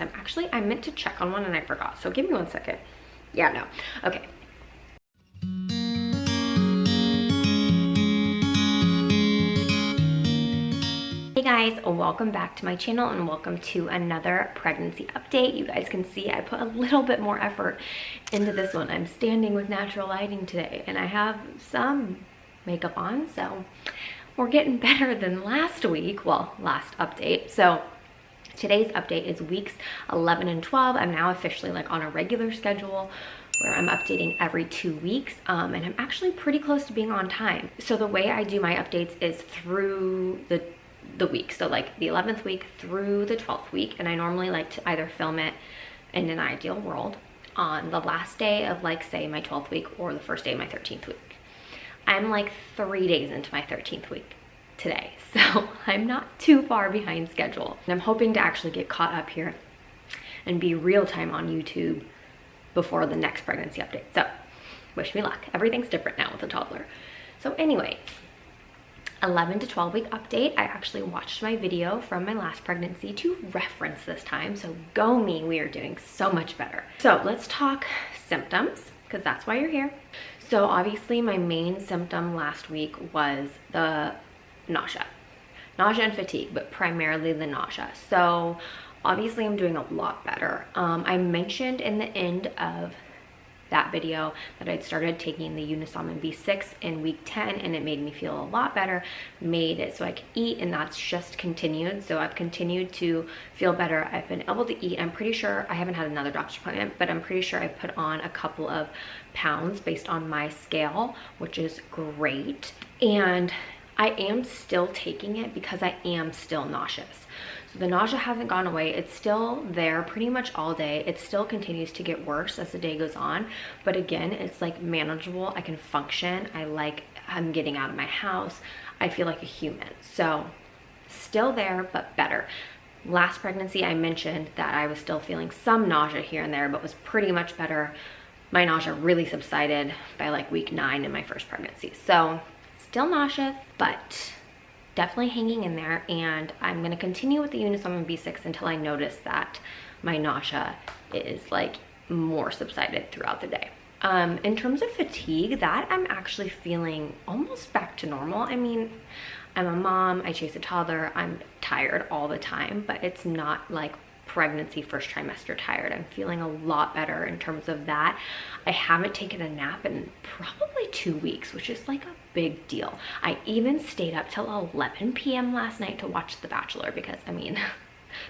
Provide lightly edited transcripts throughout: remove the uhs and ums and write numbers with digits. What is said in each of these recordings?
I meant to check on one and I forgot, so give me 1 second. Yeah, no. Okay. Hey guys, welcome back to my channel and welcome to another pregnancy update. You guys can see I put a little bit more effort into this one. I'm standing with natural lighting today and I have some makeup on, so we're getting better than last week, well, last update. So today's update is weeks 11 and 12. I'm now officially like on a regular schedule where I'm updating every 2 weeks, and I'm actually pretty close to being on time. So the way I do my updates is through the week, so like the 11th week through the 12th week, and I normally like to either film it in an ideal world on the last day of, like, say my 12th week or the first day of my 13th week. I'm like 3 days into my 13th week today, so I'm not too far behind schedule, and I'm hoping to actually get caught up here and be real time on YouTube before the next pregnancy update. So wish me luck. Everything's different now with a toddler. So anyways, 11 to 12 week update. I actually watched my video from my last pregnancy to reference this time, so go me, we are doing so much better. So let's talk symptoms, because that's why you're here. So obviously my main symptom last week was the nausea and fatigue, but primarily the nausea. So obviously I'm doing a lot better. I mentioned in the end of that video that I'd started taking the Ultrasound B6 in week 10 and it made me feel a lot better, made it so I could eat, and that's just continued. So I've continued to feel better. I've been able to eat. I'm pretty sure, I haven't had another doctor's appointment, but I'm pretty sure I've put on a couple of pounds based on my scale, which is great. And I am still taking it because I am still nauseous. So the nausea hasn't gone away. It's still there pretty much all day. It still continues to get worse as the day goes on. But again, it's like manageable. I can function. I'm getting out of my house. I feel like a human. So still there, but better. Last pregnancy, I mentioned that I was still feeling some nausea here and there, but was pretty much better. My nausea really subsided by like week 9 in my first pregnancy. So still nauseous, but definitely hanging in there, and I'm gonna continue with the Ultrasound B6 until I notice that my nausea is like more subsided throughout the day. In terms of fatigue, that I'm actually feeling almost back to normal. I mean, I'm a mom, I chase a toddler, I'm tired all the time, but it's not like pregnancy first trimester tired. I'm feeling a lot better in terms of that. I haven't taken a nap in probably 2 weeks, which is like a big deal. I even stayed up till 11 p.m. last night to watch The Bachelor because, I mean,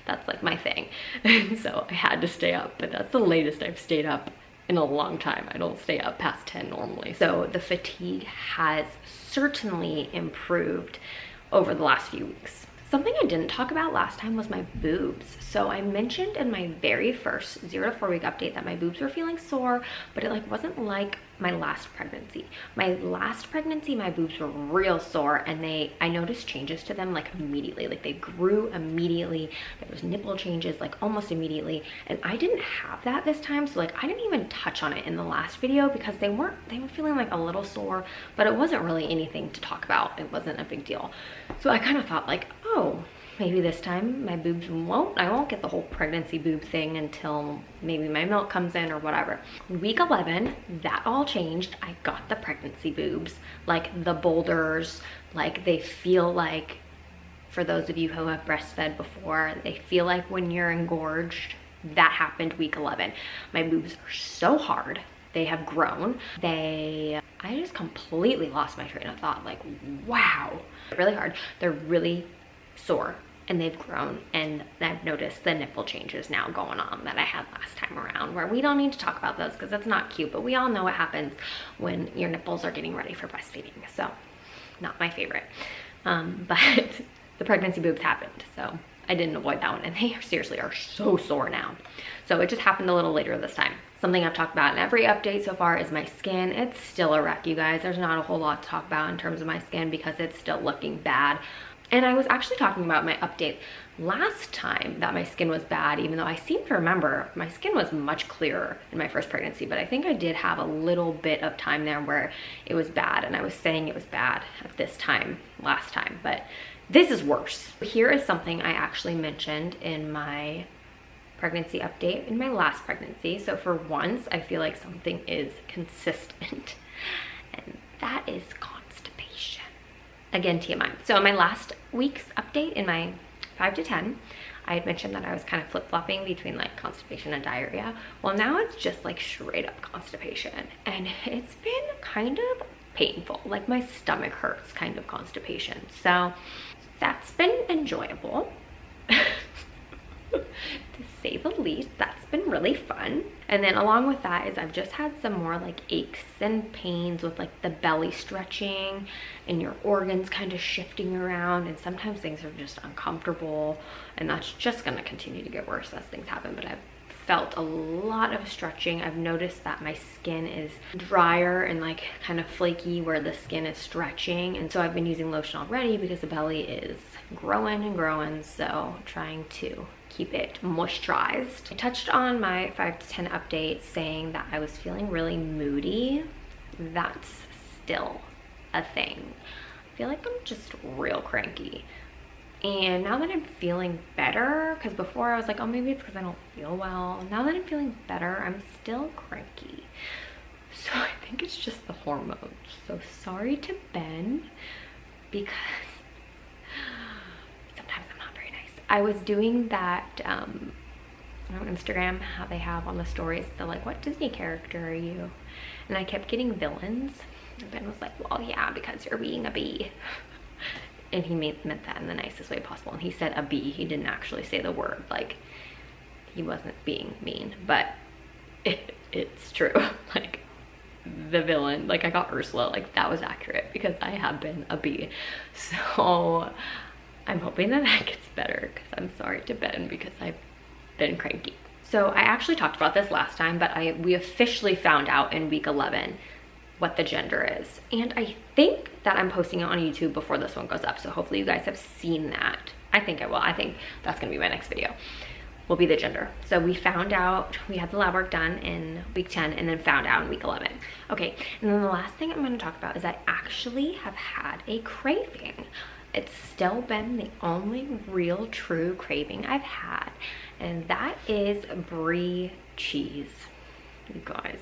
that's like my thing. And so I had to stay up, but that's the latest I've stayed up in a long time. I don't stay up past 10 normally. So the fatigue has certainly improved over the last few weeks. Something I didn't talk about last time was my boobs. So I mentioned in my very first 0 to 4 week update that my boobs were feeling sore, but it like wasn't like my last pregnancy. My last pregnancy, my boobs were real sore, and I noticed changes to them like immediately. Like they grew immediately. There was nipple changes like almost immediately, and I didn't have that this time. So like I didn't even touch on it in the last video because they were feeling like a little sore, but it wasn't really anything to talk about. It wasn't a big deal. So I kind of thought like, oh, maybe this time my boobs I won't get the whole pregnancy boob thing until maybe my milk comes in or whatever. Week 11, that all changed. I got the pregnancy boobs, like the boulders, like they feel like, for those of you who have breastfed before, they feel like when you're engorged. That happened week 11. My boobs are so hard. They have grown. I just completely lost my train of thought. Like, wow. Really hard. They're really sore and they've grown, and I've noticed the nipple changes now going on that I had last time around, where we don't need to talk about those because that's not cute, but we all know what happens when your nipples are getting ready for breastfeeding. So not my favorite, but the pregnancy boobs happened, so I didn't avoid that one, and they seriously are so sore now. So it just happened a little later this time. Something I've talked about in every update so far is my skin. It's still a wreck, you guys. There's not a whole lot to talk about in terms of my skin because it's still looking bad. And I was actually talking about my update last time that my skin was bad, even though I seem to remember my skin was much clearer in my first pregnancy, but I think I did have a little bit of time there where it was bad, and I was saying it was bad at this time last time, but this is worse. Here is something I actually mentioned in my pregnancy update in my last pregnancy. So for once, I feel like something is consistent, and that is constipation. Again, TMI. So in my last week's update, in my 5 to 10, I had mentioned that I was kind of flip-flopping between like constipation and diarrhea. Well, now it's just like straight up constipation, and it's been kind of painful. Like my stomach hurts kind of constipation. So that's been enjoyable. To say the least. That's been really fun. And then along with that is I've just had some more like aches and pains with like the belly stretching and your organs kind of shifting around, and sometimes things are just uncomfortable, and that's just going to continue to get worse as things happen. But I've felt a lot of stretching. I've noticed that my skin is drier and like kind of flaky where the skin is stretching, and so I've been using lotion already because the belly is growing and growing, so trying to keep it moisturized. I touched on my 5 to 10 update saying that I was feeling really moody. That's still a thing. I feel like I'm just real cranky. And now that I'm feeling better, because before I was like, oh, maybe it's because I don't feel well. Now that I'm feeling better, I'm still cranky. So I think it's just the hormones. So sorry to Ben, because sometimes I'm not very nice. I was doing that on Instagram, how they have on the stories, they're like, what Disney character are you? And I kept getting villains. And Ben was like, well, yeah, because you're being a bee. And he meant that in the nicest way possible. And he said a bee. He didn't actually say the word. Like, he wasn't being mean. But it's true. Like, the villain, like I got Ursula, like that was accurate because I have been a bee. So I'm hoping that that gets better, because I'm sorry to Ben because I've been cranky. So I actually talked about this last time, but we officially found out in week 11 what the gender is. And I think that I'm posting it on YouTube before this one goes up. So hopefully you guys have seen that. I think I will. I think that's gonna be my next video, will be the gender. So we found out, we had the lab work done in week 10 and then found out in week 11. Okay, and then the last thing I'm gonna talk about is I actually have had a craving. It's still been the only real true craving I've had, and that is brie cheese. You guys,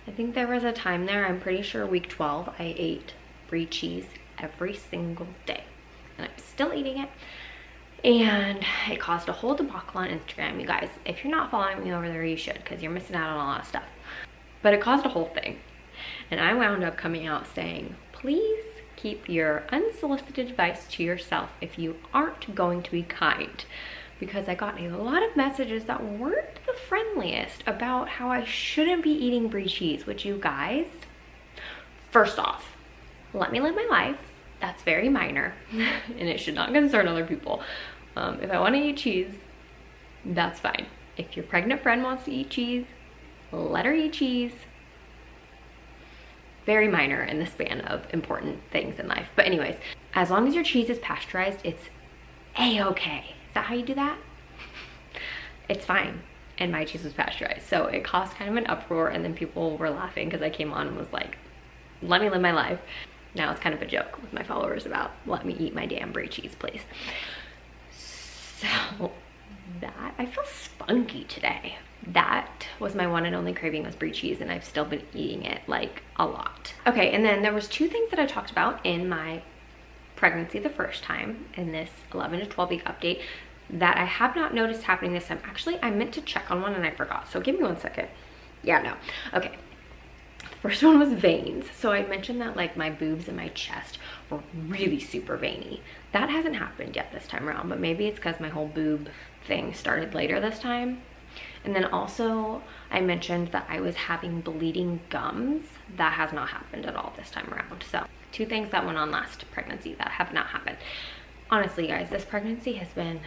I think there was a time there, I'm pretty sure week 12, I ate brie cheese every single day, and I'm still eating it. And it caused a whole debacle on Instagram. You guys, if you're not following me over there, you should, because you're missing out on a lot of stuff. But it caused a whole thing. And I wound up coming out saying, please keep your unsolicited advice to yourself if you aren't going to be kind. Because I got a lot of messages that weren't the friendliest about how I shouldn't be eating brie cheese, which, you guys, first off, let me live my life. That's very minor and it should not concern other people. If I want to eat cheese, that's fine. If your pregnant friend wants to eat cheese, let her eat cheese. Very minor in the span of important things in life. But anyways, as long as your cheese is pasteurized, it's a-okay. Is that how you do that? It's fine. And my cheese was pasteurized. So it caused kind of an uproar, and then people were laughing because I came on and was like, let me live my life. Now it's kind of a joke with my followers about, let me eat my damn brie cheese, please. So that, I feel spunky today. That was my one and only craving, was brie cheese, and I've still been eating it like a lot. Okay, and then there was 2 things that I talked about in my pregnancy the first time, in this 11 to 12 week update, that I have not noticed happening this time. Actually, I meant to check on one and I forgot, so give me 1 second. Yeah, no, okay. First one was veins. So I mentioned that like my boobs and my chest were really super veiny. That hasn't happened yet this time around, but maybe it's because my whole boob thing started later this time. And then also I mentioned that I was having bleeding gums. That has not happened at all this time around. So 2 things that went on last pregnancy that have not happened. Honestly, guys, this pregnancy has been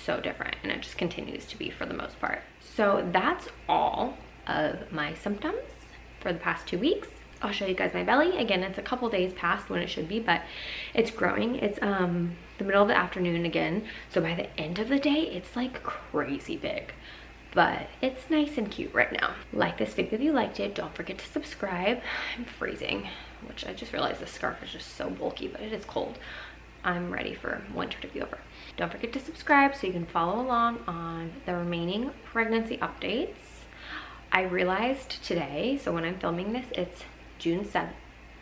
so different, and it just continues to be for the most part. So that's all of my symptoms for the past 2 weeks. I'll show you guys my belly. Again, it's a couple days past when it should be, but it's growing. It's the middle of the afternoon again. So by the end of the day, it's like crazy big, but it's nice and cute right now. Like this video if you liked it. Don't forget to subscribe. I'm freezing, which I just realized this scarf is just so bulky, but it is cold. I'm ready for winter to be over. Don't forget to subscribe so you can follow along on the remaining pregnancy updates. I realized today, so when I'm filming this, it's June 7th.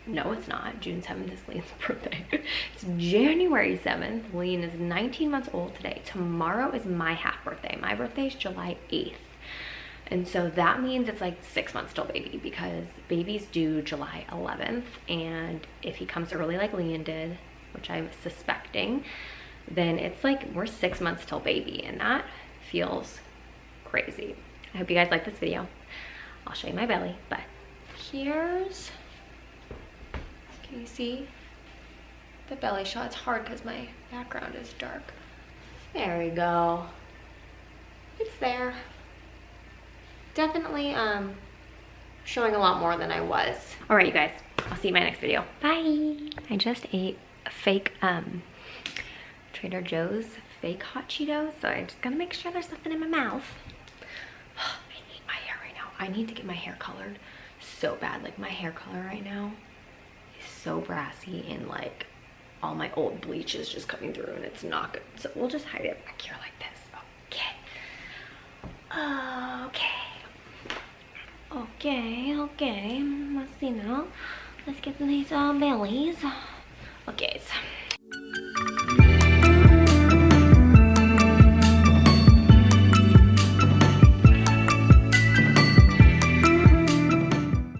No, it's not. June 7th is Lian's birthday. It's January 7th. Lian is 19 months old today. Tomorrow is my half birthday. My birthday is July 8th. And so that means it's like 6 months till baby, because baby's due July 11th. And if he comes early like Lian did, which I'm suspecting, then it's like we're 6 months till baby, and that feels crazy. I hope you guys like this video. I'll show you my belly, but here's, can you see the belly shot? It's hard because my background is dark. There we go. It's there. Definitely showing a lot more than I was. All right, you guys, I'll see you in my next video. Bye. I just ate a fake Trader Joe's fake hot Cheetos, so I just gotta make sure there's nothing in my mouth. I need my hair right now. I need to get my hair colored so bad. Like, my hair color right now is so brassy, and like all my old bleach is just coming through, and it's not good. So we'll just hide it back here like this. Okay. Let's see now. Let's get these bellies. Okay.